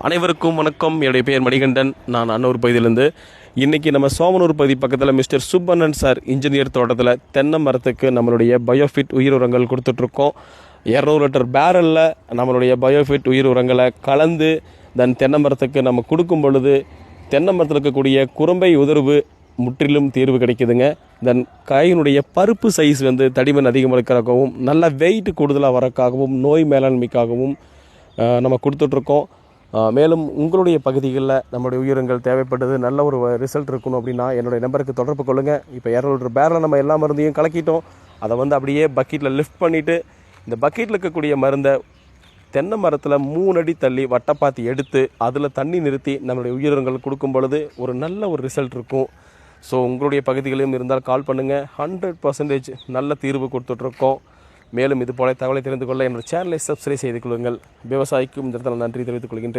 அனைவருக்கும் வணக்கம். என்னுடைய பெயர் மணிகண்டன். நான் அன்னூர் பகுதியிலேருந்து. இன்றைக்கி நம்ம சோமனூர் பகுதி பக்கத்தில் மிஸ்டர் சுப்பண்ணன் சார் இன்ஜினியர் தோட்டத்தில் தென்னை மரத்துக்கு நம்மளுடைய பயோஃபிட் உயிர் உரங்கள் கொடுத்துட்ருக்கோம். 200 லிட்டர் பேரலில் நம்மளுடைய பயோஃபிட் உயிர் உரங்களை கலந்து தென்னை மரத்துக்கு நம்ம கொடுக்கும் பொழுது தென்னை மரத்தில் இருக்கக்கூடிய குரம்பை உதர்வு முற்றிலும் தீர்வு கிடைக்குதுங்க. காயினுடைய பருப்பு சைஸ் தடிமன் அதிகமாக இருக்கிறக்காகவும் நல்ல வெயிட் கூடுதலாக வரக்காகவும் நோய் மேலாண்மைக்காகவும் நம்ம கொடுத்துட்ருக்கோம். மேலும் உங்களுடைய பகுதிகளில் நம்மளுடைய உயிரங்கள் தேவைப்பட்டது நல்ல ஒரு ரிசல்ட் இருக்கணும் அப்படின்னா என்னுடைய நம்பருக்கு தொடர்பு கொள்ளுங்கள். இப்போ 200 லிட்டர் பேரில் நம்ம எல்லா மருந்தையும் கலக்கிட்டோம். அதை அப்படியே பக்கெட்டில் லிஃப்ட் பண்ணிவிட்டு இந்த பக்கெட்டில் இருக்கக்கூடிய மருந்தை தென்னை மரத்தில் 3 அடி தள்ளி வட்டப்பாத்தி எடுத்து அதில் தண்ணி நிறுத்தி நம்மளுடைய உயிரங்கள் கொடுக்கும் பொழுது ஒரு நல்ல ஒரு ரிசல்ட் இருக்கும். ஸோ உங்களுடைய பகுதிகளிலும் இருந்தால் கால் பண்ணுங்கள். 100% நல்ல தீர்வு கொடுத்துட்ருக்கோம். மேலும் இது போல தகவலை தெரிந்து கொள்ள என்னோட சேனலை சப்ஸ்கிரைப் செய்து கொள்ளுங்கள். விவசாயிக்கும் இந்த இடத்துல நன்றி தெரிவித்துக் கொள்கின்றேன்.